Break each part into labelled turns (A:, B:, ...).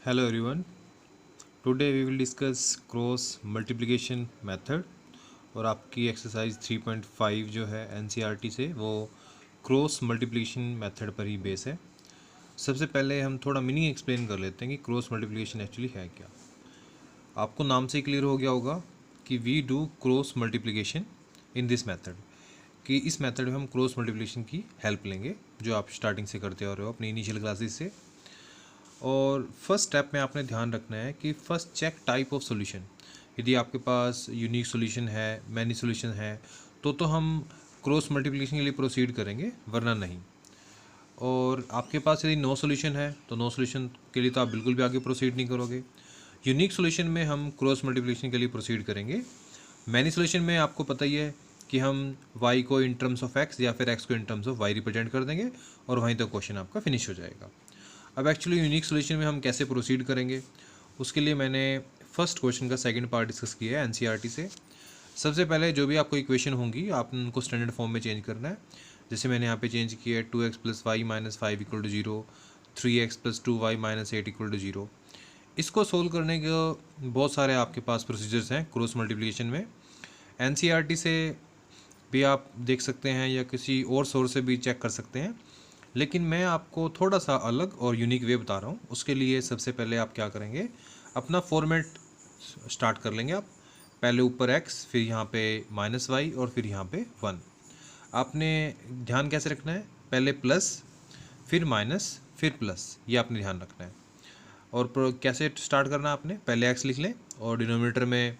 A: Hello everyone. Today we will discuss cross multiplication method और आपकी exercise 3.5 जो है एनसीईआरटी से वो क्रॉस मल्टीप्लिकेशन मेथड पर ही बेस है। सबसे पहले हम थोड़ा मीनिंग एक्सप्लेन कर लेते हैं कि क्रॉस मल्टीप्लिकेशन एक्चुअली है क्या। आपको नाम से क्लियर हो गया होगा कि we do cross multiplication in this method, कि इस मेथड में हम क्रॉस मल्टीप्लिकेशन की हेल्प लेंगे जो आप स्टार्टिंग से करते आ रहे हो अपनी इनिशियल क्लासेस से। और फर्स्ट स्टेप में आपने ध्यान रखना है कि first check type of solution. यदि आपके पास यूनिक सॉल्यूशन है, मैनी सॉल्यूशन है, तो हम क्रॉस मल्टीप्लिकेशन के लिए प्रोसीड करेंगे, वरना नहीं। और आपके पास यदि नो सॉल्यूशन है तो नो सॉल्यूशन के लिए तो आप बिल्कुल भी आगे प्रोसीड नहीं करोगे। यूनिक सॉल्यूशन में हम क्रॉस मल्टीप्लिकेशन के लिए प्रोसीड करेंगे। मैनी सॉल्यूशन में आपको पता ही है कि हम y को इन टर्म्स ऑफ x या फिर x को in terms of y represent कर देंगे और वहीं तक क्वेश्चन आपका फिनिश हो जाएगा। अब एक्चुअली यूनिक सॉल्यूशन में हम कैसे प्रोसीड करेंगे, उसके लिए मैंने फर्स्ट क्वेश्चन का सेकंड पार्ट डिस्कस किया है एनसीईआरटी से। सबसे पहले जो भी आपको इक्वेशन होंगी आपने उनको स्टैंडर्ड फॉर्म में चेंज करना है। जैसे मैंने यहाँ पे चेंज किया है 2x plus y minus 5 equal to 0, 3x plus 2y minus 8 equal to 0। इसको सोल्व करने के बहुत सारे आपके पास प्रोसीजर्स हैं क्रॉस मल्टीप्लिकेशन में। एनसीईआरटी से भी आप देख सकते हैं या किसी और सोर्स से भी चेक कर सकते हैं, लेकिन मैं आपको थोड़ा सा अलग और यूनिक वे बता रहा हूँ। उसके लिए सबसे पहले आप क्या करेंगे, अपना फॉर्मेट स्टार्ट कर लेंगे। आप पहले ऊपर x, फिर यहाँ पे माइनस वाई और फिर यहाँ पे 1। आपने ध्यान कैसे रखना है, पहले प्लस फिर माइनस फिर प्लस, ये आपने ध्यान रखना है। और कैसे स्टार्ट करना है, आपने पहले x लिख लें और डिनोमिनेटर में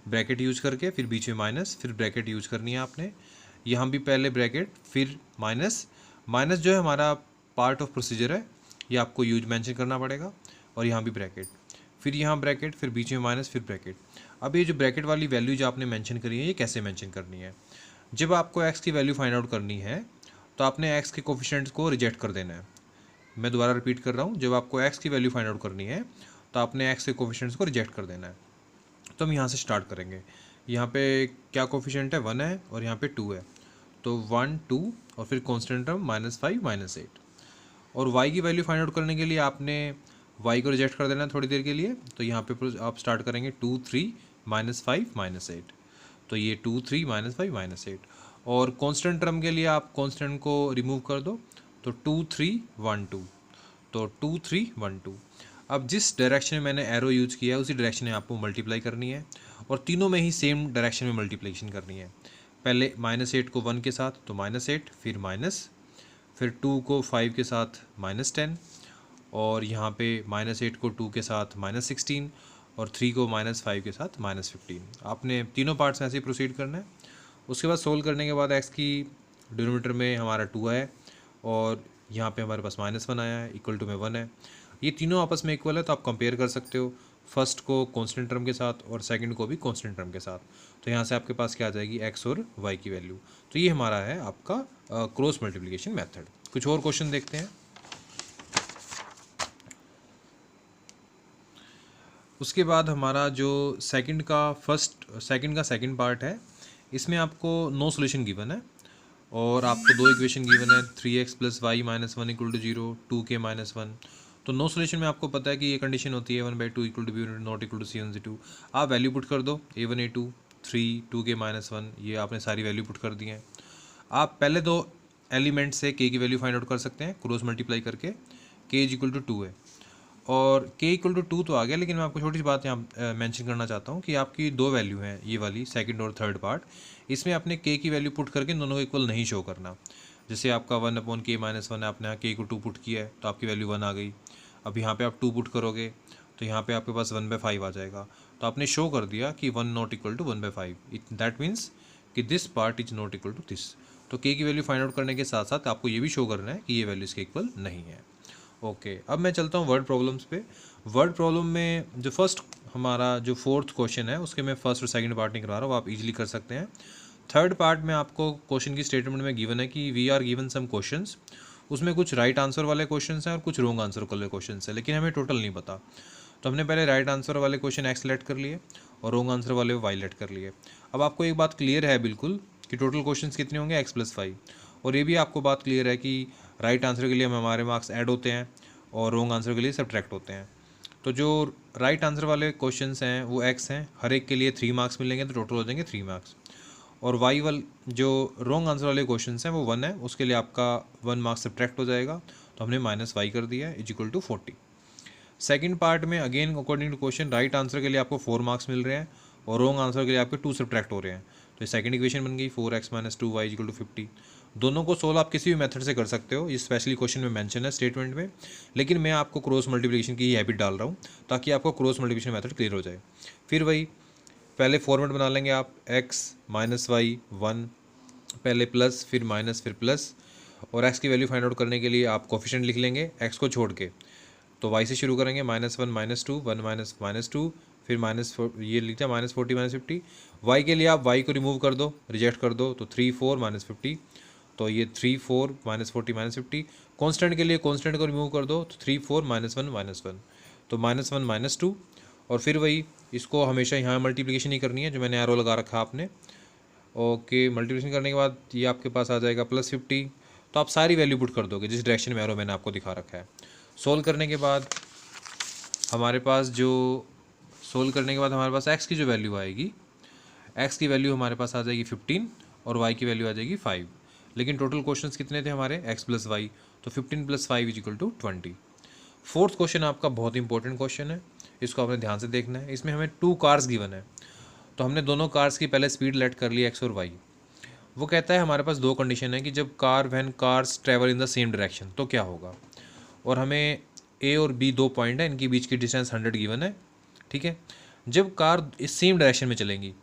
A: ब्रैकेट यूज करके फिर बीच में माइनस, फिर ब्रैकेट यूज करनी है आपने। यहाँ भी पहले ब्रैकेट फिर माइनस। माइनस जो है हमारा पार्ट ऑफ प्रोसीजर है, ये आपको यूज मेंशन करना पड़ेगा। और यहाँ भी ब्रैकेट, फिर यहाँ ब्रैकेट, फिर बीच में माइनस, फिर ब्रैकेट। अब ये जो ब्रैकेट वाली वैल्यू जो आपने मेंशन करी है, ये कैसे मेंशन करनी है। जब आपको x की वैल्यू फाइंड आउट करनी है तो आपने x के कोफिशिएंट्स को रिजेक्ट कर देना है। मैं दोबारा रिपीट कर रहा हूँ, जब आपको x की वैल्यू फाइंड आउट करनी है तो आपने x के कोफिशिएंट्स को रिजेक्ट कर देना है। तो हम यहाँ से स्टार्ट करेंगे। यहाँ पे क्या कोफिशिएंट है, 1 है और यहाँ पे 2 है। तो 1 2 और फिर कांस्टेंट टर्म -5 -8। और y की वैल्यू फाइंड आउट करने के लिए आपने y को रिजेक्ट कर देना है थोड़ी देर के लिए। तो यहाँ पे आप स्टार्ट करेंगे 2 3 -5 -8। तो ये 2 3 -5 -8। और कांस्टेंट टर्म के लिए आप कांस्टेंट को रिमूव कर दो, तो 2 3 1 2। तो 2 3 1 2। अब जिस डायरेक्शन में मैंने एरो यूज़ किया है उसी डायरेक्शन में आपको मल्टीप्लाई करनी है और तीनों में ही सेम डायरेक्शन में मल्टीप्लिकेशन करनी है। पहले -8 को 1 के साथ तो -8, फिर माइनस, फिर 2 को 5 के साथ -10, और यहाँ पे -8 को 2 के साथ -16 और 3 को -5 के साथ -15। आपने तीनों पार्ट्स में ऐसे ही प्रोसीड करना है। उसके बाद सोल्व करने के बाद x की डिनोमिनेटर में हमारा 2 है और यहाँ पे हमारे पास -1 आया है, इक्वल टू में 1 है। ये तीनों आपस में इक्वल है तो आप कंपेयर कर सकते हो, फर्स्ट को कांस्टेंट टर्म के साथ और सेकंड को भी कांस्टेंट टर्म के साथ। तो यहाँ से आपके पास क्या आ जाएगी, x और y की वैल्यू। तो ये हमारा है आपका क्रॉस मल्टीप्लिकेशन मेथड। कुछ और क्वेश्चन देखते हैं। उसके बाद हमारा जो सेकंड का सेकंड पार्ट है, इसमें आपको नो सॉल्यूशन गिवन है और आपको दो इक्वेशन गिवन है, 3x plus y minus 1 equal to 0, 2k minus 1। तो नो सॉल्यूशन में आपको पता है कि ये कंडीशन होती है 1/2 equal to b not equal to c1c2। आप वैल्यू पुट कर दो, a1 a2 3 2k माइनस 1, ये आपने सारी वैल्यू पुट कर दी हैं। आप पहले दो एलिमेंट से k की वैल्यू फाइंड आउट कर सकते हैं क्रॉस मल्टीप्लाई करके। k इज इक्वल टू 2 है और k इक्वल टू 2 तो आ गया, लेकिन मैं आपको छोटी सी बात यहाँ मेंशन करना चाहता हूँ कि आपकी दो वैल्यू हैं, ये वाली सेकंड और थर्ड पार्ट। इसमें आपने k की वैल्यू पुट करके दोनों को इक्वल नहीं शो करना। जैसे आपका 1/k माइनस 1 है, आपने यहाँ k को 2 पुट किया है तो आपकी वैल्यू 1 आ गई। अब यहाँ पे आप 2 पुट करोगे तो यहाँ पे आपके पास 1/5 आ जाएगा। तो आपने शो कर दिया कि 1 not equal to 1/5। That means कि this part is not equal to this. तो k की वैल्यू फाइंड आउट करने के साथ साथ आपको ये भी शो करना है कि ये वैल्यू इसके इक्वल नहीं है। ओके, अब मैं चलता हूँ वर्ड प्रॉब्लम्स पे। वर्ड प्रॉब्लम में जो फर्स्ट हमारा जो फोर्थ क्वेश्चन है उसके मैं फर्स्ट और सेकंड पार्ट नहीं करवा रहा हूँ, आप इजीली कर सकते हैं। थर्ड पार्ट में आपको क्वेश्चन की स्टेटमेंट में गिवन है कि we are given some questions, उसमें कुछ राइट आंसर वाले क्वेश्चंस हैं और कुछ रॉन्ग आंसर वाले क्वेश्चंस हैं, लेकिन हमें टोटल नहीं पता। तो हमने पहले राइट आंसर वाले क्वेश्चन एक्स लेट कर लिए और रॉन्ग आंसर वाले वाई लेट कर लिए। अब आपको एक बात क्लियर है बिल्कुल कि टोटल क्वेश्चंस कितने होंगे, x + 5। और ये भी आपको बात क्लियर है कि राइट आंसर के लिए हमारे मार्क्स ऐड होते हैं और रॉन्ग आंसर के लिए सब्ट्रैक्ट होते हैं। तो जो राइट आंसर वाले क्वेश्चंस हैं वो एक्स हैं, हर एक के लिए 3 मार्क्स मिलेंगे, तो टोटल हो जाएंगे 3 मार्क्स। और वाई वाल जो रॉन्ग आंसर वाले क्वेश्चंस हैं वो 1 है, उसके लिए आपका 1 मार्क्स सब्ट्रैक्ट हो जाएगा, तो हमने -y कर दिया है is equal to 40। Second part में again according to question right answer के लिए आपको 4 मार्क्स मिल रहे हैं और रॉन्ग आंसर के लिए आपके 2 सब्ट्रैक्ट हो रहे हैं। तो सेकंड इक्वेशन बन गई 4x - 2y इक्वल टू 50। दोनों को सोल्व आप किसी भी मेथड से कर सकते हो, ये स्पेशली क्वेश्चन में मेंशन है स्टेटमेंट में, लेकिन मैं आपको क्रॉस मल्टीप्लिकेशन की हैबिट डाल रहा हूँ ताकि आपको क्रॉस मल्टीप्लिकेशन मेथड क्लियर हो जाए। फिर वही पहले फॉर्मेट बना लेंगे आप, x - y 1, पहले प्लस फिर माइनस फिर प्लस, और x की वैल्यू फाइंड आउट करने के लिए आप कोफिशिएंट लिख लेंगे x को छोड़ के। तो y से शुरू करेंगे -1 - 2 1 - -2 फिर ये लिखते हैं -40 - 50। y के लिए आप y को रिमूव कर दो, रिजेक्ट कर दो, तो 3 4 -50, तो ये 3 4 -40 -50। कांस्टेंट के लिए कांस्टेंट को रिमूव कर दो, तो 3 4 -1 -1, तो -1 - 2। और फिर वही इसको हमेशा यहाँ मल्टीप्लिकेशन ही करनी है जो मैंने एरो लगा रखा है आपने। ओके, मल्टीप्लिकेशन करने के बाद ये आपके पास आ जाएगा +50। तो आप सारी वैल्यू पुट कर दोगे जिस डायरेक्शन में एरो मैंने आपको दिखा रखा है। सोल्व करने के बाद हमारे पास x की जो वैल्यू आएगी, x की वैल्यू हमारे पास आ जाएगी 15 और y की वैल्यू आ जाएगी 5। लेकिन टोटल क्वेश्चंस कितने थे हमारे, x + y, तो 15 + 5 इक्वल टू 20। फोर्थ क्वेश्चन आपका बहुत इंपॉर्टेंट क्वेश्चन है, इसको आपने ध्यान से देखना है। इसमें हमें 2 कार्स गिवन है, तो हमने दोनों कार्स की पहले स्पीड लेट कर ली x और y। वो कहता है हमारे पास 2 कंडीशन है कि जब when cars travel in the same direction तो क्या होगा। और हमें ए और बी 2 पॉइंट है, इनके बीच की डिस्टेंस 100 गिवन है, ठीक है। जब कार इस सेम डायरेक्शन में चलेंगी,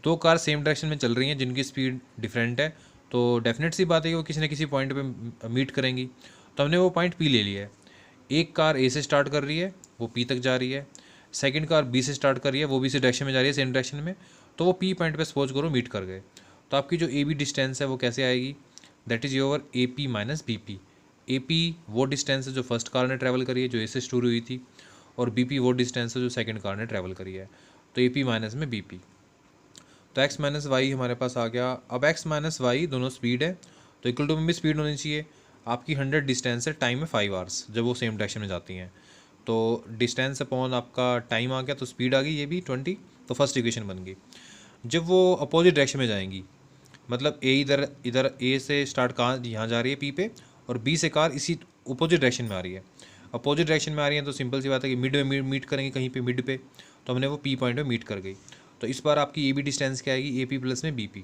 A: 2 कार सेम डायरेक्शन में चल रही हैं जिनकी स्पीड डिफरेंट है, तो डेफिनेट सी बात है कि वो किसी न किसी पॉइंट पे मीट करेंगी। तो हमने वो पॉइंट पी ले लिया है। एक कार ए से स्टार्ट कर रही है, वो पी तक जा रही है। सेकंड कार बी से स्टार्ट कर रही है, वो भी इसी डायरेक्शन में जा रही है, सेम डायरेक्शन में, तो वो पी पॉइंट पे सपोज करो मीट कर गए। तो आपकी जो ए बी डिस्टेंस है वो कैसे आएगी, that is your A P minus B P. A P वो डिस्टेंस है जो फर्स्ट कार ने ट्रैवल करी है, जो ए से शुरू हुई थी, और बी पी वो डिस्टेंस है जो सेकंड कार ने ट्रैवल करी है, तो ए पी माइनस में बी पी। तो x - y हमारे पास आ गया। अब x - y दोनों स्पीड है, तो इक्वल टू में भी स्पीड होनी चाहिए। आपकी 100 डिस्टेंस है, टाइम है 5 आवर्स जब वो सेम डायरेक्शन में जाती हैं, तो डिस्टेंस अपॉन आपका टाइम आ गया, तो स्पीड आ गई ये भी 20। तो फर्स्ट इक्वेशन बन गई। जब वो अपोजिट डायरेक्शन में जाएंगी, मतलब ए इधर ए से स्टार्ट कार यहाँ जा रही है पी पे, और बी से कार इसी अपोजिट डायरेक्शन में आ रही है। अपोजिट डायरेक्शन में आ रही है तो सिंपल सी बात है कि मिड में मीट करेंगे कहीं पे मिड पे, तो हमने वो पी पॉइंट पे मीट कर गई। तो इस बार आपकी ए बी डिस्टेंस क्या आएगी, ए पी प्लस में बी पी।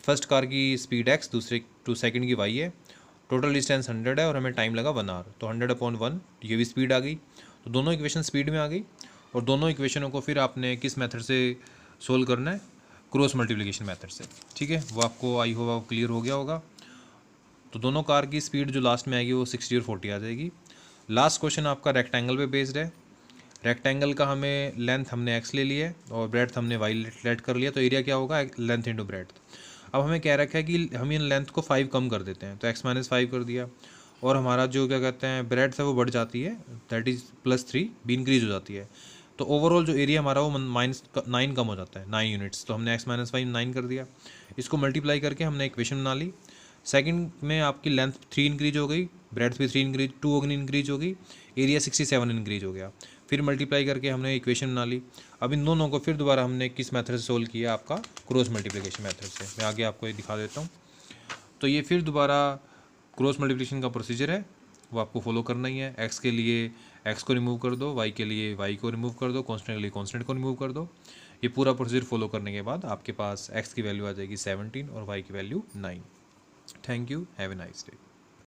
A: फर्स्ट कार की स्पीड x, दूसरे सेकंड की y है, टोटल डिस्टेंस 100 है और हमें टाइम लगा 1 आवर, तो 100/1 ये भी स्पीड आ गई। तो दोनों इक्वेशन स्पीड में आ गई, और दोनों इक्वेशनों को फिर आपने किस मेथड से सोल्व करना है, क्रॉस मल्टीप्लिकेशन मेथड से, ठीक है। वो आपको आई होगा वो क्लियर हो गया होगा। तो दोनों कार की स्पीड जो लास्ट में आएगी वो 60 और 40 आ जाएगी। लास्ट क्वेश्चन आपका रेक्टेंगल पे बेस्ड है। रेक्टेंगल का हमें लेंथ हमने x ले लिया है और ब्रेड्थ हमने y लेट कर लिया, तो एरिया क्या होगा, लेंथ इंटू ब्रेड्थ। अब हमें क्या रखा है कि हम इन लेंथ को 5 कम कर देते हैं, तो x - 5 कर दिया, और हमारा जो क्या कहते हैं ब्रेड्थ है वो बढ़ जाती है, दैट इज़ +3 भी इंक्रीज हो जाती है। तो ओवरऑल जो एरिया हमारा वो -9 कम हो जाता है, 9 यूनिट्स। तो हमने x - 5 9 कर दिया, इसको मल्टीप्लाई करके हमने इक्वेशन बना ली। सेकंड में आपकी लेंथ 3 इंक्रीज हो गई, ब्रेड्थ भी 2 इंक्रीज हो गई, एरिया 67 इंक्रीज हो गया। फिर मल्टीप्लाई करके हमने इक्वेशन बना ली। अब इन दोनों को फिर दोबारा हमने किस मेथड से सोल्व किया, आपका क्रॉस मल्टीप्लिकेशन मेथड से। मैं आगे आपको ये दिखा देता हूँ। तो ये फिर दोबारा क्रॉस मल्टीप्लिकेशन का प्रोसीजर है, वो आपको फॉलो करना ही है। x के लिए x को रिमूव कर दो, y के लिए y को रिमूव कर दो, कांस्टेंट के लिए कांस्टेंट को रिमूव कर दो। ये पूरा प्रोसीजर फॉलो करने के बाद आपके पास x की वैल्यू आ जाएगी 17 और y की value 9। Thank you, have a nice day.